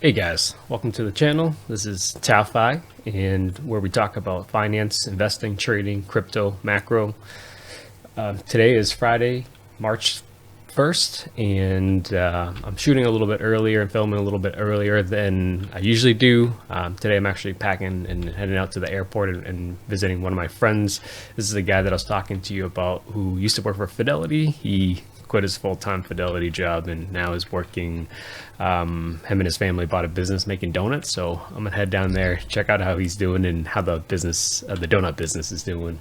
Hey guys, welcome to the channel. This is Taofi, and where we talk about finance, investing, trading, crypto, macro. Today is Friday, March 1st, and I'm shooting a little bit earlier and filming a little bit earlier than I usually do. Today I'm actually packing and heading out to the airport and visiting one of my friends. This is the guy that I was talking to you about who used to work for Fidelity. He quit his full-time Fidelity job and now is working. Him and his family bought a business making donuts, so I'm gonna head down there, check out how he's doing and how the business, the donut business, is doing.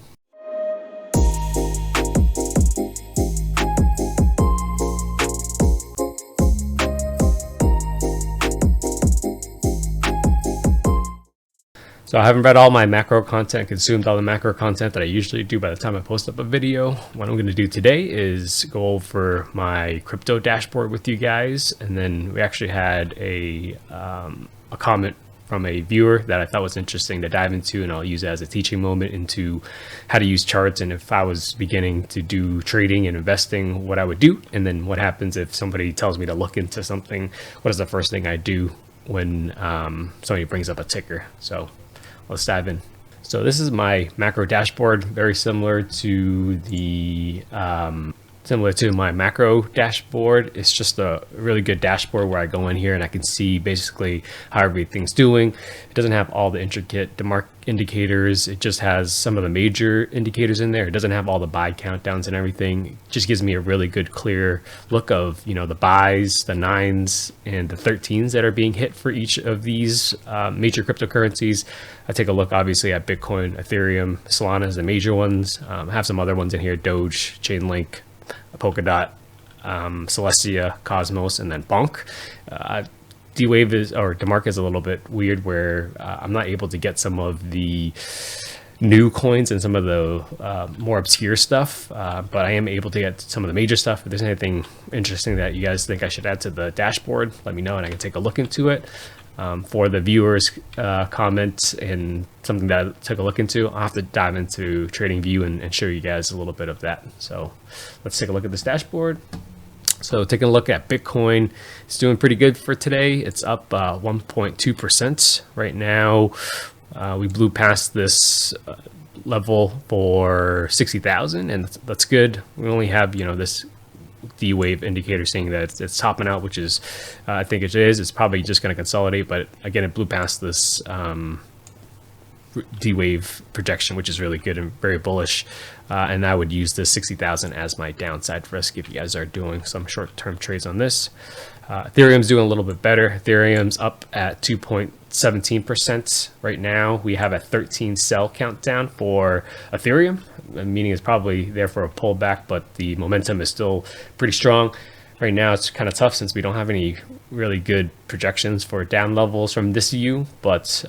So I haven't read all my macro content, consumed all the macro content that I usually do by the time I post up a video. What I'm going to do today is go over my crypto dashboard with you guys. And then we actually had a comment from a viewer that I thought was interesting to dive into, and I'll use it as a teaching moment into how to use charts. And if I was beginning to do trading and investing, what I would do. And then what happens if somebody tells me to look into something, what is the first thing I do when somebody brings up a ticker. So let's dive in. So this is my macro dashboard, very similar to the my macro dashboard. It's just a really good dashboard where I go in here and I can see basically how everything's doing. It doesn't have all the intricate DeMark indicators. It just has some of the major indicators in there. It doesn't have all the buy countdowns and everything. It just gives me a really good clear look of, you know, the buys, the 9s and the 13s that are being hit for each of these major cryptocurrencies. I take a look obviously at Bitcoin, Ethereum, Solana as the major ones. I have some other ones in here: Doge, Chainlink, Polkadot, Celestia, Cosmos, and then Bonk. D-Wave is, or DeMark is a little bit weird where I'm not able to get some of the new coins and some of the more obscure stuff, but I am able to get some of the major stuff. If there's anything interesting that you guys think I should add to the dashboard, let me know and I can take a look into it. For the viewers' comments and something that I took a look into, I'll have to dive into TradingView and show you guys a little bit of that. So let's take a look at this dashboard. So taking a look at Bitcoin, it's doing pretty good for today. It's up 1.2% right now. We blew past this level for 60,000, and that's good. We only have, you know, this D-Wave indicator saying that it's topping out, which is, I think it is. It's probably just going to consolidate, but again, it blew past this D-Wave projection, which is really good and very bullish. And I would use this 60,000 as my downside risk if you guys are doing some short-term trades on this. Ethereum's doing a little bit better. Ethereum's up at 2.17% right now. We have a 13 sell countdown for Ethereum, meaning it's probably there for a pullback, but the momentum is still pretty strong. Right now it's kind of tough since we don't have any really good projections for down levels from this view, but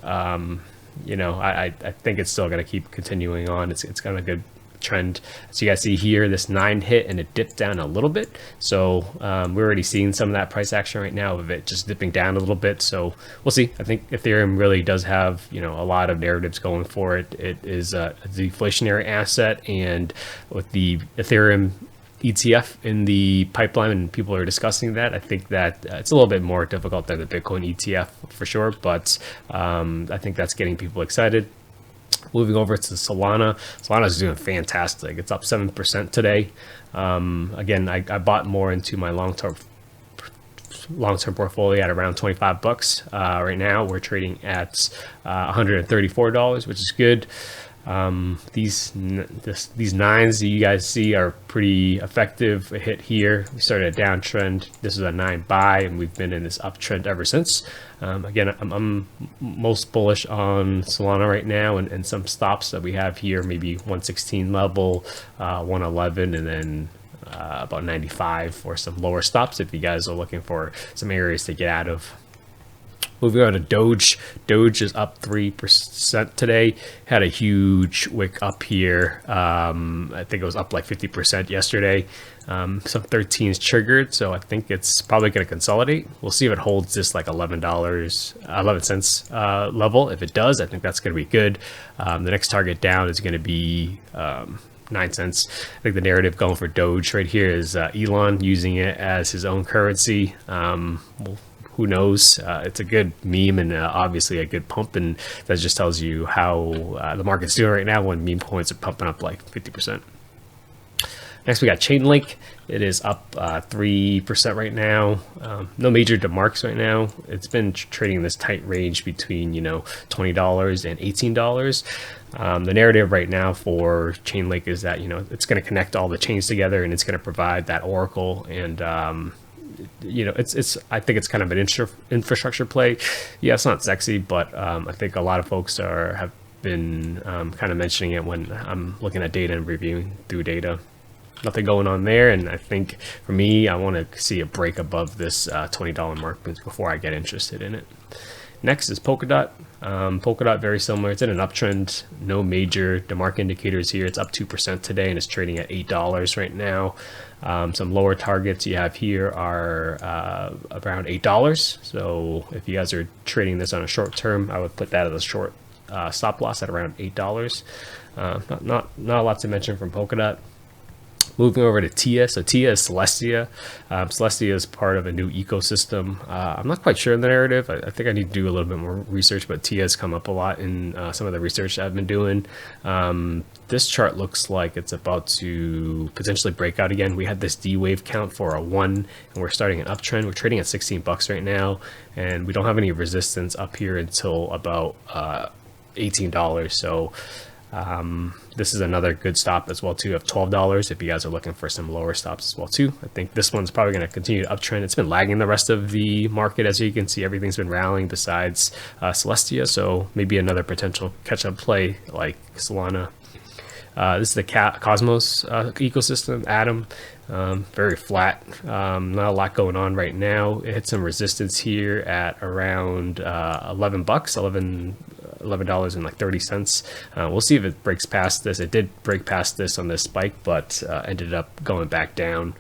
you know, I think it's still going to keep continuing on. It's got a good trend. So you guys see here, this 9 hit and it dipped down a little bit. So we're already seeing some of that price action right now of it just dipping down a little bit. So we'll see. I think Ethereum really does have, you know, a lot of narratives going for it. It is a deflationary asset, and with the Ethereum ETF in the pipeline and people are discussing that, I think that it's a little bit more difficult than the Bitcoin ETF for sure, but I think that's getting people excited. Moving over to Solana. Solana is doing fantastic. It's up 7% today. Again, I bought more into my long-term portfolio at around 25 bucks. Right now we're trading at $134, which is good. These 9s that you guys see are pretty effective. A hit here, we started a downtrend. This is a 9 buy, and we've been in this uptrend ever since. Again, I'm most bullish on Solana right now, and some stops that we have here, maybe 116 level, 111, and then about 95 for some lower stops if you guys are looking for some areas to get out of. Moving on to Doge. Doge is up 3% today. Had a huge wick up here. I think it was up like 50% yesterday. Some 13s triggered, so I think it's probably going to consolidate. We'll see if it holds this like $11 level. If it does, I think that's going to be good. The next target down is going to be 9 cents. I think the narrative going for Doge right here is Elon using it as his own currency. Who who knows? It's a good meme and obviously a good pump, and that just tells you how the market's doing right now when meme coins are pumping up like 50%. Next, we got Chainlink. It is up 3% right now. No major DeMarks right now. It's been trading in this tight range between, $20 and $18. The narrative right now for Chainlink is that, it's going to connect all the chains together and it's going to provide that oracle. And, I think it's kind of an infrastructure play. Yeah, it's not sexy, but I think a lot of folks have been kind of mentioning it when I'm looking at data and reviewing through data. Nothing going on there, and I think for me, I want to see a break above this $20 mark before I get interested in it. Next is Polkadot. Polkadot, very similar. It's in an uptrend. No major DeMark indicators here. It's up 2% today, and it's trading at $8 right now. Some lower targets you have here are around $8. So if you guys are trading this on a short term, I would put that as a short stop loss at around $8. Not a lot to mention from Polkadot. Moving over to TIA. So TIA is Celestia. Celestia is part of a new ecosystem. I'm not quite sure in the narrative. I think I need to do a little bit more research, but TIA has come up a lot in some of the research I've been doing. This chart looks like it's about to potentially break out again. We had this D wave count for a 1, and we're starting an uptrend. We're trading at $16 right now, and we don't have any resistance up here until about $18. So this is another good stop as well too of $12 if you guys are looking for some lower stops as well too. I think this one's probably going to continue to uptrend. It's been lagging the rest of the market, as you can see. Everything's been rallying besides Celestia, so maybe another potential catch-up play like Solana. This is the Cosmos ecosystem, Atom. Very flat, not a lot going on right now. It hit some resistance here at around $11.30. We'll see if it breaks past this. It did break past this on this spike, but ended up going back down.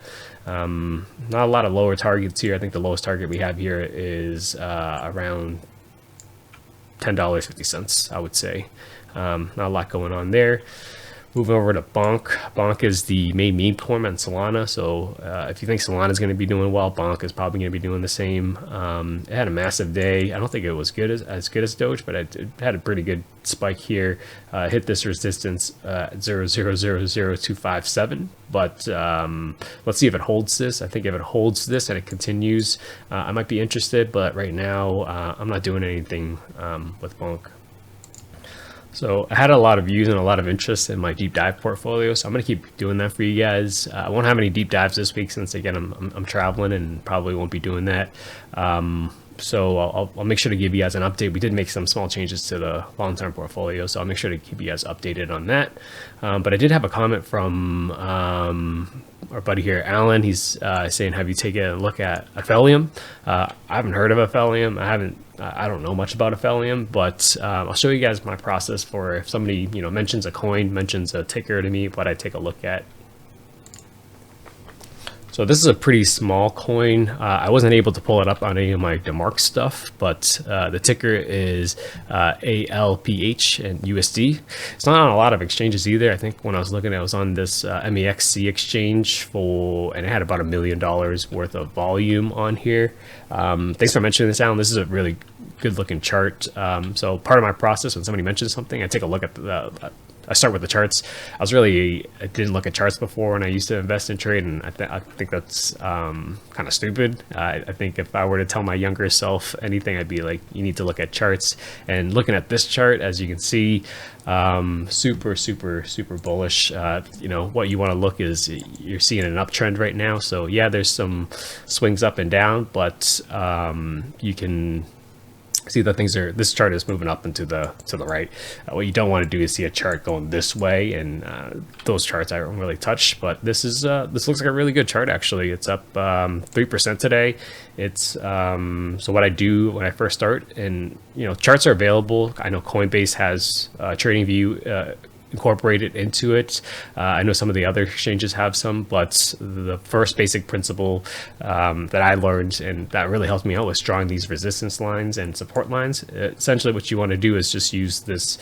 Not a lot of lower targets here. I think the lowest target we have here is around $10.50, I would say. Not a lot going on there. Moving over to Bonk. Bonk is the main meme coin on Solana. So if you think Solana is going to be doing well, Bonk is probably going to be doing the same. It had a massive day. I don't think it was as good as Doge, but it had a pretty good spike here. Hit this resistance at 0.000257. But let's see if it holds this. I think if it holds this and it continues, I might be interested. But right now, I'm not doing anything with Bonk. So I had a lot of views and a lot of interest in my deep dive portfolio, so I'm going to keep doing that for you guys. I won't have any deep dives this week since, again, I'm traveling and probably won't be doing that. So I'll make sure to give you guys an update. We did make some small changes to the long-term portfolio, so I'll make sure to keep you guys updated on that. But I did have a comment from our buddy here, Alan. He's saying, have you taken a look at Aphelium? I haven't heard of Aphelium. I don't know much about Aphelium, but I'll show you guys my process for if somebody mentions a coin, mentions a ticker to me, what I take a look at. So this is a pretty small coin. I wasn't able to pull it up on any of my DeMark stuff, but the ticker is ALPH and USD. It's not on a lot of exchanges either. I think when I was looking, it was on this MEXC exchange and it had about $1 million worth of volume on here. Thanks for mentioning this, Alan. This is a really good looking chart. So part of my process, when somebody mentions something, I take a look at I start with the charts. I didn't look at charts before when I used to invest and trade, and I think that's kind of stupid. I think if I were to tell my younger self anything, I'd be like, you need to look at charts. And looking at this chart, as you can see, super bullish. What you want to look is you're seeing an uptrend right now. So yeah, there's some swings up and down, but you can see that this chart is moving up and to the right. What you don't want to do is see a chart going this way, and those charts I don't really touch. But this looks like a really good chart actually. It's up 3% today. It's so what I do when I first start, and charts are available. I know Coinbase has TradingView incorporated into it. I know some of the other exchanges have some, but the first basic principle that I learned and that really helped me out was drawing these resistance lines and support lines. Essentially what you want to do is just use this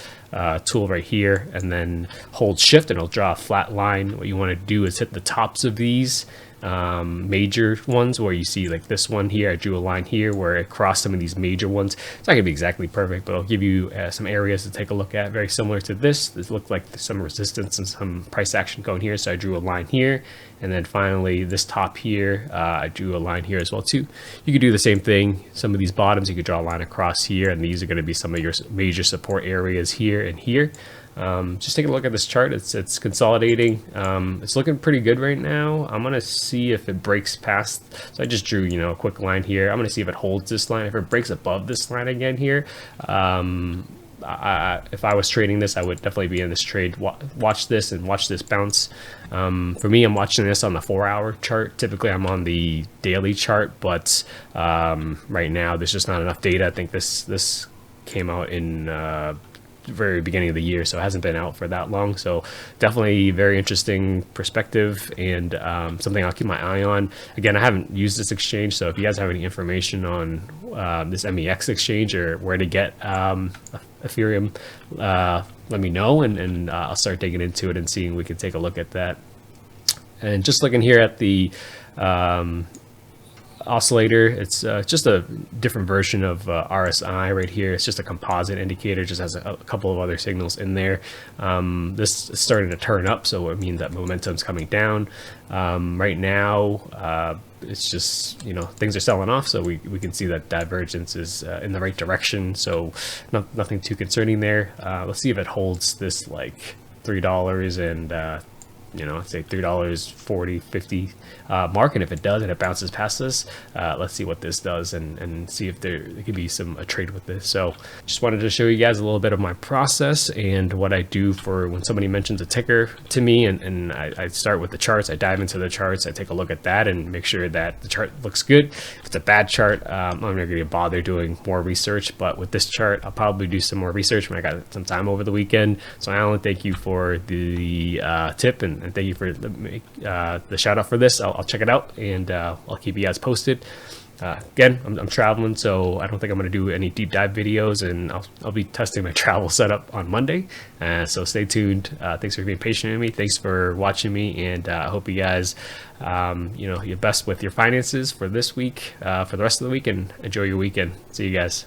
tool right here and then hold shift and it'll draw a flat line. What you want to do is hit the tops of these major ones where you see like this one here. I drew a line here where it crossed some of these major ones. It's not gonna be exactly perfect, but I'll give you some areas to take a look at. Very similar to this. This looked like some resistance and some price action going here, so I drew a line here. And then finally this top here, I drew a line here as well too. You could do the same thing. Some of these bottoms, you could draw a line across here, and these are going to be some of your major support areas here and here. Just take a look at this chart. It's consolidating. It's looking pretty good right now. I'm going to see if it breaks past. So I just drew, a quick line here. I'm going to see if it holds this line. If it breaks above this line again here, if I was trading this, I would definitely be in this trade. Watch this and watch this bounce. For me, I'm watching this on the 4-hour chart. Typically I'm on the daily chart, but right now there's just not enough data. I think this came out in very beginning of the year, so it hasn't been out for that long. So definitely very interesting perspective, and something I'll keep my eye on. Again, I haven't used this exchange, so if you guys have any information on this MEX exchange or where to get Ethereum, let me know, and I'll start digging into it and seeing if we can take a look at that. And just looking here at the oscillator, it's just a different version of RSI right here. It's just a composite indicator, just has a couple of other signals in there. This is starting to turn up, so it means that momentum's coming down. Right now it's just, things are selling off, so we can see that divergence is in the right direction, so nothing too concerning there. Let's see if it holds this like $3 and let's say $3.40, $50 mark, and if it does and it bounces past this, let's see what this does and see if there could be a trade with this. So just wanted to show you guys a little bit of my process and what I do for when somebody mentions a ticker to me, and I start with the charts. I dive into the charts, I take a look at that and make sure that the chart looks good. If it's a bad chart, I'm not going to bother doing more research, but with this chart I'll probably do some more research when I got some time over the weekend. So Alan, thank you for the tip, and thank you for the shout out for this. I'll check it out, and I'll keep you guys posted. Again, I'm traveling, so I don't think I'm going to do any deep dive videos, and I'll be testing my travel setup on Monday. So stay tuned. Thanks for being patient with me. Thanks for watching me, and I hope you guys, your best with your finances for this week, for the rest of the week, and enjoy your weekend. See you guys.